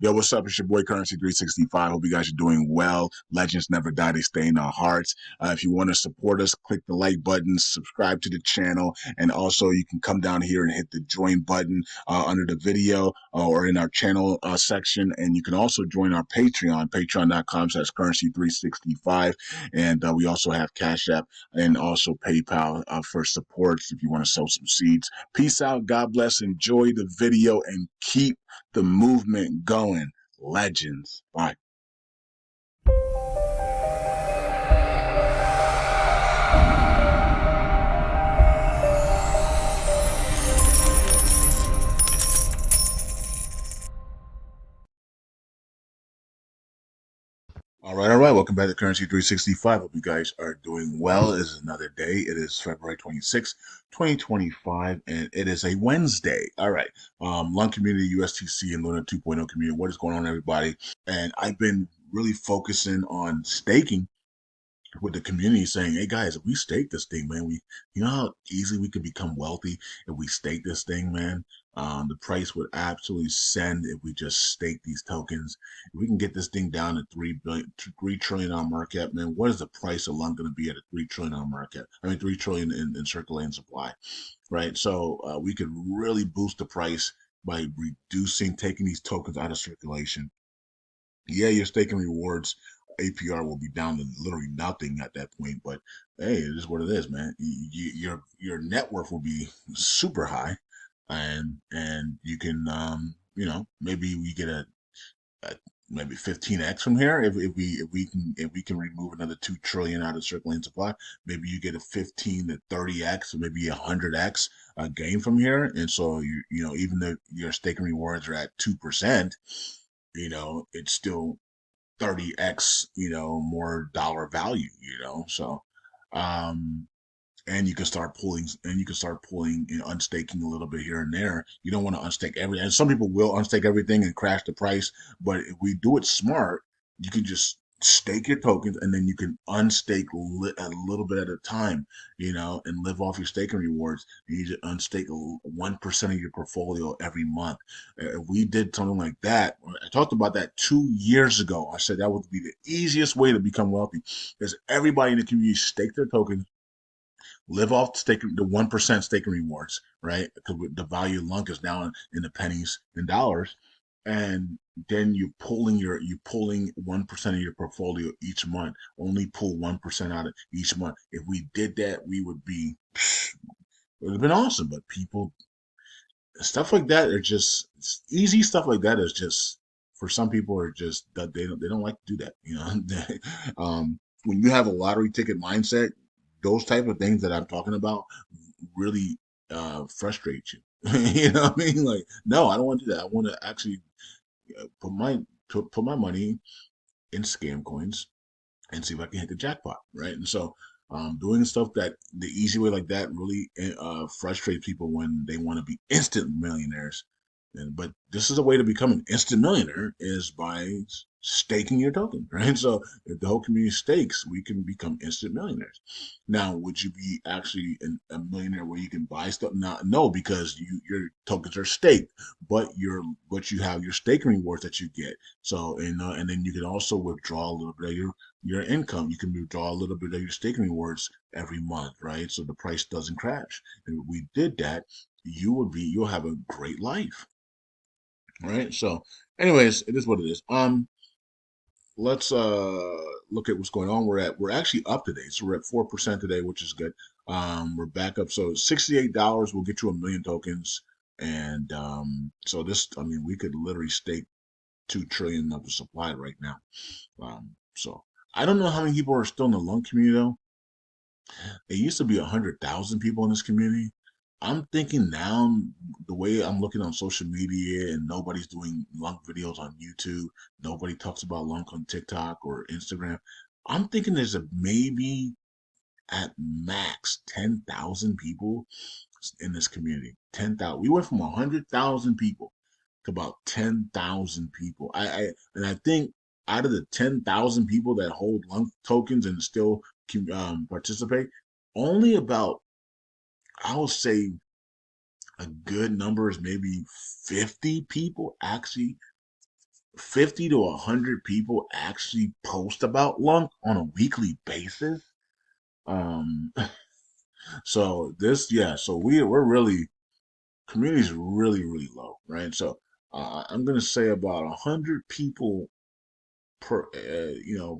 Yo, what's up? It's your boy Currency 365. Hope you guys are doing well. Legends never die, they stay in our hearts. If you want to support us, click the like button, subscribe to the channel, and also you can come down here and hit the join button under the video or in our channel section. And you can also join our Patreon, patreon.com/currency365. And we also have Cash App and also PayPal for support if you want to sow some seeds. Peace out. God bless. Enjoy the video and keep the movement going. Legends. Bye. All right, all right. Welcome back to Currency 365. Hope you guys are doing well. It is another day. It is February 26th, 2025, and it is a Wednesday. All right. LUNC community, USTC, and LUNA 2.0 community. What is going on, everybody? And I've been really focusing on staking with the community, saying, hey guys, if we stake this thing, man, you know how easily we could become wealthy if we stake this thing, man. The price would absolutely send if we just stake these tokens. If we can get this thing down to 3 trillion on market cap, man, what is the price of LUN going to be at a 3 trillion on market? I mean, 3 trillion in circulating supply, right? So we could really boost the price by taking these tokens out of circulation. Yeah, your staking rewards APR will be down to literally nothing at that point. But hey, it is what it is, man. Your net worth will be super high, and you can maybe we get a maybe 15x from here if we can remove another 2 trillion out of circulating supply. Maybe you get a 15 to 30x or maybe 100x gain from here. And so even though your staking rewards are at 2%, it's still 30x, more dollar value, So, um, and you can start pulling, unstaking a little bit here and there. You don't want to unstake everything. And some people will unstake everything and crash the price. But if we do it smart, you can just stake your tokens and then you can unstake a little bit at a time, and live off your staking rewards. And you just unstake 1% of your portfolio every month. If we did something like that, I talked about that 2 years ago. I said that would be the easiest way to become wealthy because everybody in the community stake their tokens, live off staking the 1% staking rewards, right? Because the value of LUNC is now in the pennies and dollars, and then you pulling 1% of your portfolio each month. Only pull 1% out of each month. If we did that, it would have been awesome. But people, stuff like that are just easy. Stuff like that is just for some people are just that they don't like to do that. When you have a lottery ticket mindset, those type of things that I'm talking about really frustrate you. You know what I mean? Like, no, I don't want to do that. I want to actually put my money in scam coins and see if I can hit the jackpot, right? And so, doing stuff that the easy way like that really frustrates people when they want to be instant millionaires. But this is a way to become an instant millionaire is by staking your token, right? So if the whole community stakes, we can become instant millionaires. Now, would you be actually a millionaire where you can buy stuff? Not, no, because your tokens are staked, but you have your staking rewards that you get. So and then you can also withdraw a little bit of your income. You can withdraw a little bit of your staking rewards every month, right? So the price doesn't crash. And if we did that, you'll have a great life, right? So, anyways, it is what it is. Let's look at what's going on. We're actually up today, so we're at 4% today, which is good. We're back up. So $68 will get you 1 million tokens, and so this, I mean, we could literally stake 2 trillion of the supply right now. So I don't know how many people are still in the LUNC community though. It used to be 100,000 people in this community. I'm thinking now, the way I'm looking on social media and nobody's doing LUNC videos on YouTube, nobody talks about LUNC on TikTok or Instagram. I'm thinking there's a maybe at max 10,000 people in this community. 10,000. We went from 100,000 people to about 10,000 people. And I think out of the 10,000 people that hold LUNC tokens and still participate, only about, I would say, a good number is maybe 50 people actually 50 to 100 people actually post about LUNC on a weekly basis. Um, so this, yeah, so we're really community's really low, right? So I'm gonna say about 100 people per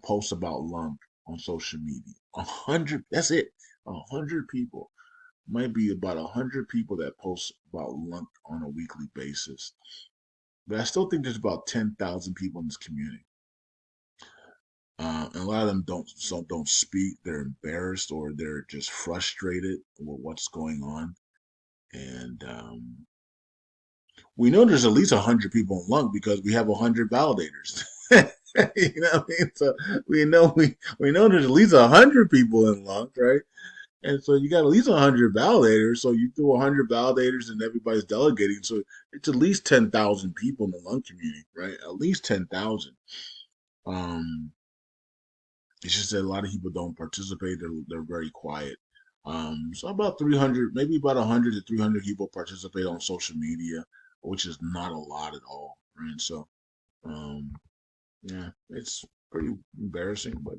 post about LUNC on social media. 100, that's it. 100 people might be about 100 people that post about LUNC on a weekly basis. But I still think there's about 10,000 people in this community. And a lot of them don't speak. They're embarrassed or they're just frustrated with what's going on. And we know there's at least 100 people in LUNC because we have 100 validators. You know what I mean? So we know there's at least 100 people in LUNC, right? And so you got at least 100 validators. So you throw 100 validators and everybody's delegating. So it's at least 10,000 people in the LUNC community, right? At least 10,000. Um, it's just that a lot of people don't participate. They're very quiet. So about 300, maybe about 100 to 300 people participate on social media, which is not a lot at all, right? So, um, yeah, it's pretty embarrassing, but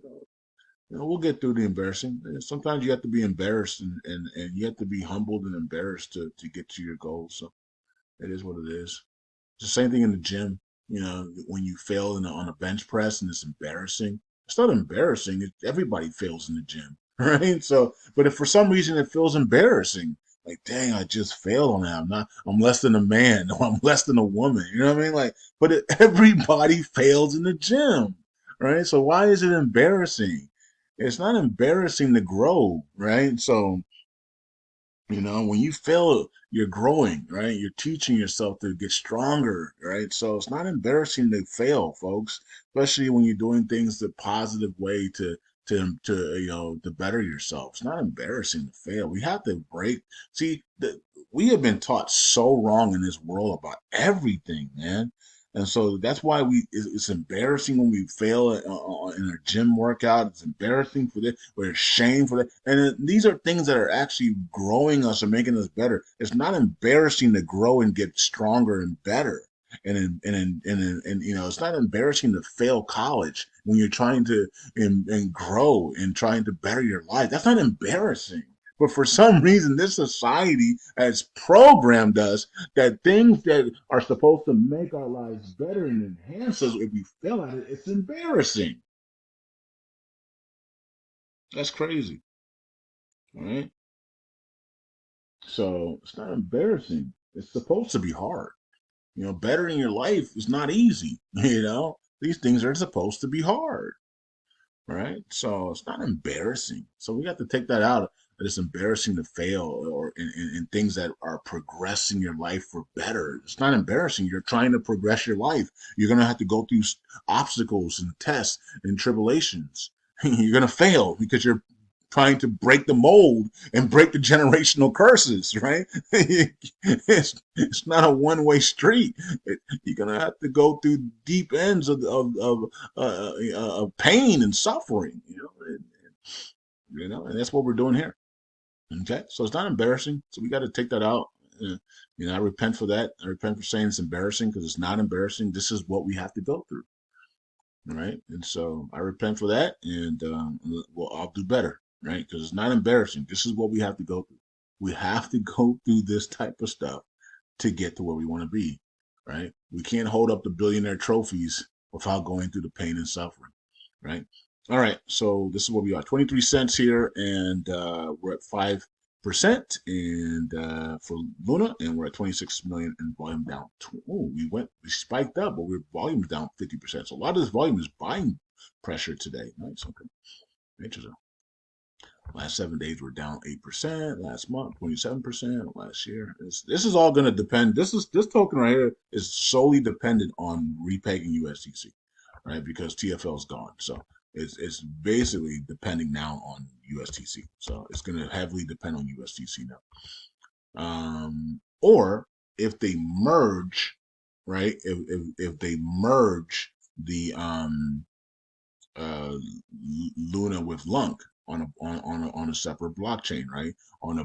we'll get through the embarrassing. Sometimes you have to be embarrassed and you have to be humbled and embarrassed to get to your goals. So it is what it is. It's the same thing in the gym. When you fail on a bench press and it's embarrassing. It's not embarrassing. Everybody fails in the gym, right? So, but if for some reason it feels embarrassing, like, dang, I just failed on that. I'm less than a man or I'm less than a woman. You know what I mean? Like, but everybody fails in the gym, right? So why is it embarrassing? It's not embarrassing to grow, right? So, when you fail, you're growing, right? You're teaching yourself to get stronger, right? So it's not embarrassing to fail, folks, especially when you're doing things the positive way to better yourself. It's not embarrassing to fail. We have to break. See, we have been taught so wrong in this world about everything, man. And so that's why it's embarrassing when we fail in a gym workout. It's embarrassing for this. We're ashamed for that. And these are things that are actually growing us and making us better. It's not embarrassing to grow and get stronger and better. And it's not embarrassing to fail college when you're trying to and grow and trying to better your life. That's not embarrassing. But for some reason, this society has programmed us that things that are supposed to make our lives better and enhance us, if we fail at it, it's embarrassing. That's crazy, right? So it's not embarrassing. It's supposed to be hard. Bettering your life is not easy. These things are supposed to be hard, right? So it's not embarrassing. So we got to take that out. That it's embarrassing to fail or in things that are progressing your life for better. It's not embarrassing. You're trying to progress your life. You're gonna have to go through obstacles and tests and tribulations. You're gonna fail because you're trying to break the mold and break the generational curses, right? It's not a one-way street. You're gonna have to go through deep ends of pain and suffering, and that's what we're doing here. Okay, so it's not embarrassing. So we got to take that out. I repent for that. I repent for saying it's embarrassing because it's not embarrassing. This is what we have to go through, right? And so I repent for that, and well, I'll do better, right? Because it's not embarrassing. This is what we have to go through. We have to go through this type of stuff to get to where we want to be, right? We can't hold up the billionaire trophies without going through the pain and suffering, right? All right, so this is what we are: 23 cents here, and we're at 5%, and for Luna, and we're at 26 million in volume down. Oh, we spiked up, but we're volume's down 50%. So a lot of this volume is buying pressure today. Nice, okay, interesting. Last 7 days we're down 8%. Last month 27%. Last year, this is all going to depend. This token right here is solely dependent on repegging USDC, right? Because TFL is gone, so it's basically depending now on USDC. So it's going to heavily depend on USDC now. Or if they merge, right? If they merge the uh, Luna with LUNC on a separate blockchain, right? On a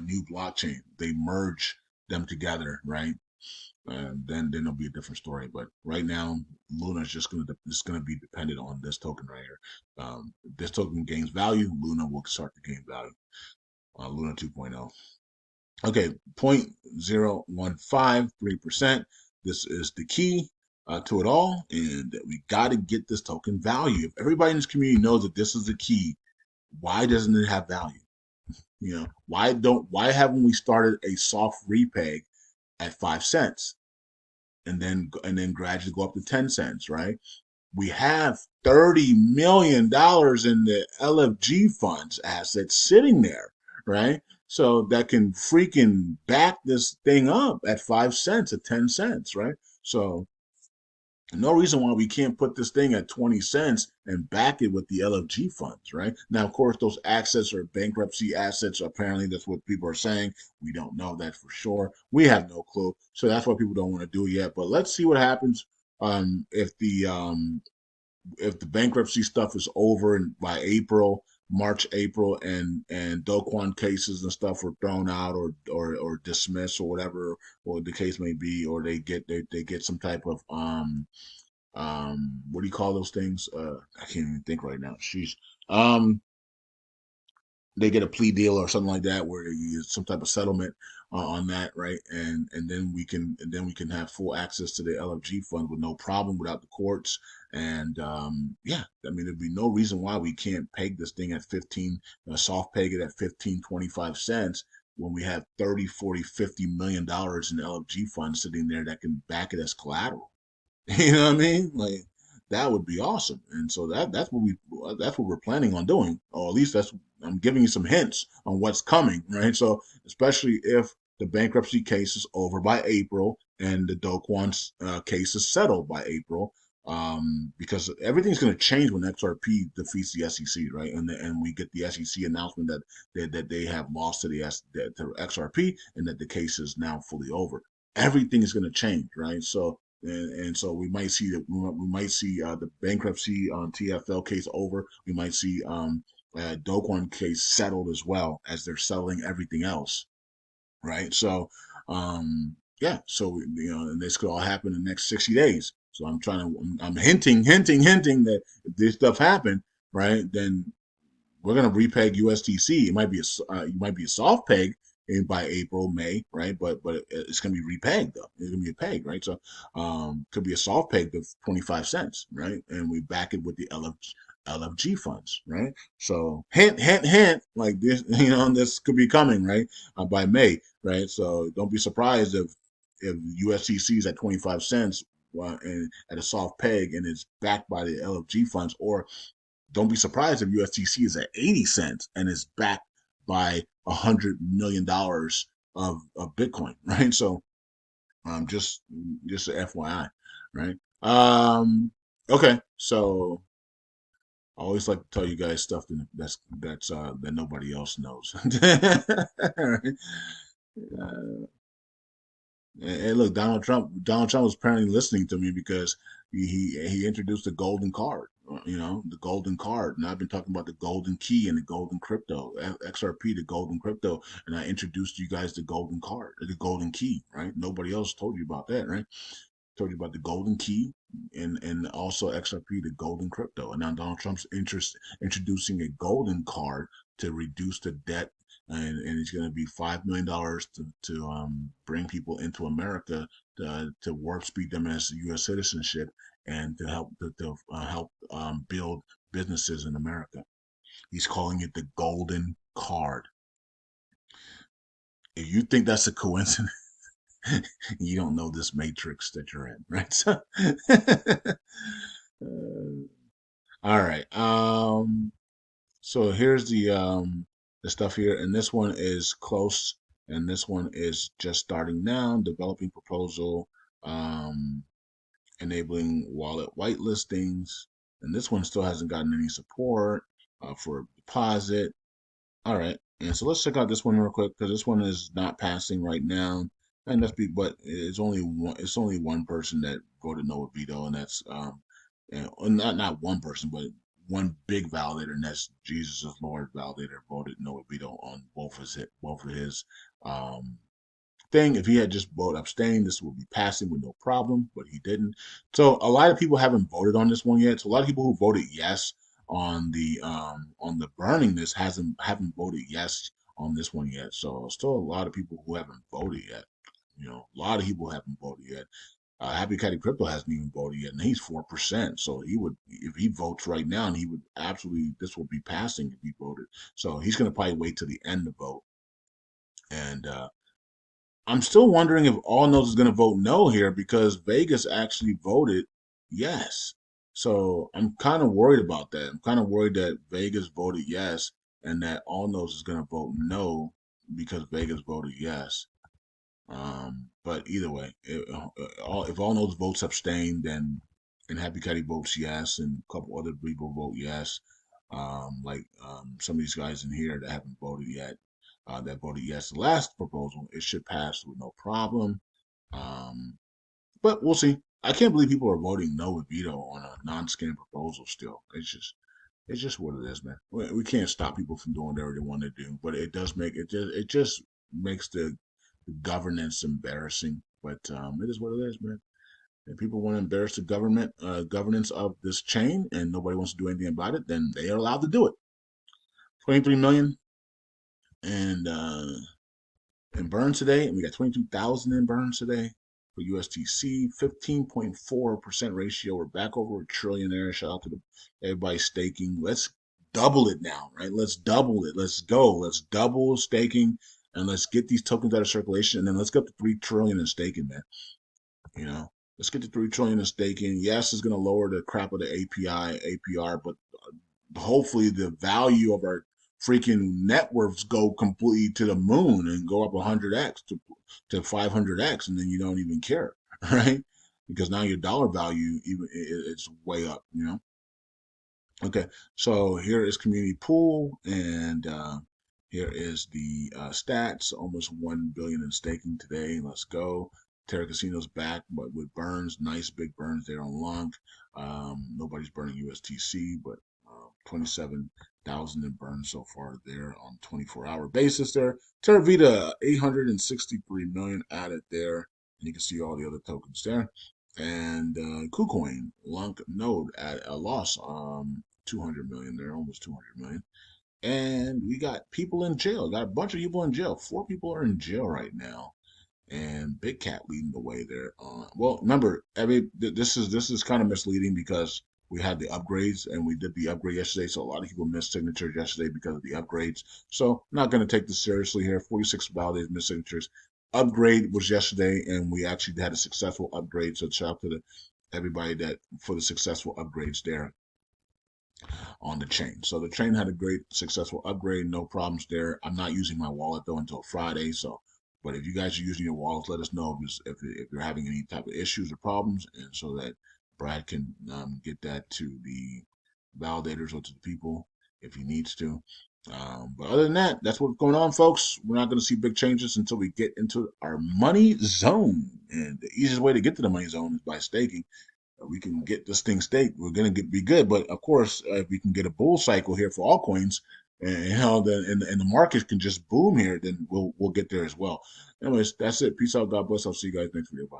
new blockchain, they merge them together, right? And then it'll be a different story. But right now, Luna is just gonna be dependent on this token right here. This token gains value, Luna will start to gain value. Luna 2.0. Okay, 0.0153%. This is the key to it all, and we got to get this token value. If everybody in this community knows that this is the key, why doesn't it have value? Why haven't we started a soft repeg at 5 cents and then gradually go up to 10 cents, right? We have $30 million in the LFG funds assets sitting there, right? So that can freaking back this thing up at 5 cents, at 10 cents, right? So no reason why we can't put this thing at 20 cents and back it with the LFG funds, right? Now, of course, those assets are bankruptcy assets. Apparently, that's what people are saying. We don't know that for sure. We have no clue. So that's why people don't want to do it yet. But let's see what happens if the bankruptcy stuff is over and by March, April, and Do Kwon cases and stuff are thrown out or dismissed or whatever, or the case may be, or they get some type of what do you call those things? I can't even think right now. She's um they get a plea deal or something like that where you use some type of settlement on that, right? And then we can have full access to the LFG fund with no problem without the courts. And yeah, I mean, there'd be no reason why we can't peg this thing at 15, soft peg it at 15, 25 cents when we have 30, 40, $50 million in LFG funds sitting there that can back it as collateral. You know what I mean? Like that would be awesome. And so that's what we're planning on doing. Or at least that's I'm giving you some hints on what's coming, right? So especially if the bankruptcy case is over by April and the Do Kwon case is settled by April, because everything's going to change when XRP defeats the SEC, right? And we get the SEC announcement that they have lost to to XRP and that the case is now fully over. Everything is going to change, right? So and so we might see that we might see the bankruptcy on TFL case over. We might see Do Kwon case settled as well as they're settling everything else, right? So yeah, so and this could all happen in the next 60 days. So I'm hinting that if this stuff happen, right, then we're gonna repeg USTC. It might be a soft peg by April, May, right? But it's gonna be repegged though. It's gonna be a peg, right? So could be a soft peg of 25 cents, right? And we back it with the LFG funds, right? So hint, like this, this could be coming, right? By May, right? So don't be surprised if USTC is at 25 cents and at a soft peg and it's backed by the LFG funds, or don't be surprised if USDC is at 80 cents and is backed by $100 million of Bitcoin, right? So just a FYI, right? Okay, so I always like to tell you guys stuff that nobody else knows. Right? And look, Donald Trump was apparently listening to me because he introduced the golden card, the golden card. And I've been talking about the golden key and the golden crypto, XRP, the golden crypto. And I introduced you guys the golden card, the golden key, right? Nobody else told you about that, right? Told you about the golden key and also XRP, the golden crypto. And now Donald Trump's introducing a golden card to reduce the debt, and it's going to be $5 million to bring people into America to warp speed them as U.S. citizenship and to help build businesses in America. He's calling it the golden card. If you think that's a coincidence, you don't know this matrix that you're in, right? So, all right. So here's the stuff here, and this one is close, and this one is just starting now. Developing proposal, enabling wallet whitelistings, and this one still hasn't gotten any support for deposit. All right, and so let's check out this one real quick because this one is not passing right now, and but it's only one. It's only one person that voted no with veto, and that's not one person, but one big validator, and that's Jesus is Lord validator voted no with veto on both of his um thing. If he had just voted abstain, this would be passing with no problem, but he didn't. So a lot of people haven't voted on this one yet. So a lot of people who voted yes on the burning this haven't voted yes on this one yet. So still a lot of people who haven't voted yet. A lot of people haven't voted yet. Happy Caddy Crypto hasn't even voted yet, and he's 4%. So he would, if he votes right now, and he would absolutely, this will be passing if he voted. So he's going to probably wait till the end to vote. And I'm still wondering if All Knows is going to vote no here because Vegas actually voted yes. So I'm kind of worried about that. I'm kind of worried that Vegas voted yes and that All Knows is going to vote no because Vegas voted yes. But either way, if All Knows votes abstain, then and Happy Caddy votes yes, and a couple other people vote yes. Some of these guys in here that haven't voted yet, that voted yes the last proposal, it should pass with no problem. Um, but we'll see. I can't believe people are voting no with veto on a non-scam proposal. Still, it's just what it is, man. We can't stop people from doing whatever they want to do, but it does make it just makes the governance embarrassing. But it is what it is, man. If people want to embarrass the governance of this chain, and nobody wants to do anything about it, then they are allowed to do it. 23 million and in burns today, and we got 22,000 in burns today for USTC. 15.4% ratio. We're back over a trillion there. Shout out to everybody staking. Let's double it now, right? Let's double it. Let's go. Let's double staking and let's get these tokens out of circulation, and then let's get up to 3 trillion in staking, man. Let's get to 3 trillion in staking. Yes, it's going to lower the crap of the APR, but hopefully the value of our freaking networks go completely to the moon and go up 100x to 500x, and then you don't even care, right? Because now your dollar value even it's way up. Okay, so here is community pool, and here is the stats. Almost 1 billion in staking today. Let's go. Terra Casino's back, but with burns, nice big burns there on LUNC. Nobody's burning USTC, but 27,000 in burns so far there on 24-hour basis there. Terra Vita, 863 million added there. And you can see all the other tokens there. And KuCoin, LUNC node at a loss, 200 million there, almost 200 million. And we got people in jail. Got a bunch of people in jail. 4 people are in jail right now, and Big Cat leading the way there. Well, remember, this is kind of misleading because we had the upgrades and we did the upgrade yesterday, so a lot of people missed signatures yesterday because of the upgrades. So I'm not going to take this seriously here. 46 validated missed signatures. Upgrade was yesterday, and we actually had a successful upgrade. So shout out to everybody that for the successful upgrades there on the chain. So the chain had a great successful upgrade, no problems there. I'm not using my wallet though until Friday. So, but if you guys are using your wallets, let us know if you're having any type of issues or problems, and so that Brad can get that to the validators or to the people if he needs to. But other than that, that's what's going on, folks. We're not going to see big changes until we get into our money zone. And the easiest way to get to the money zone is by staking. We can get this thing staked, we're going to be good. But of course, if we can get a bull cycle here for altcoins, and the market can just boom here, then we'll get there as well. Anyways, that's it. Peace out. God bless. I'll see you guys next video. Bye.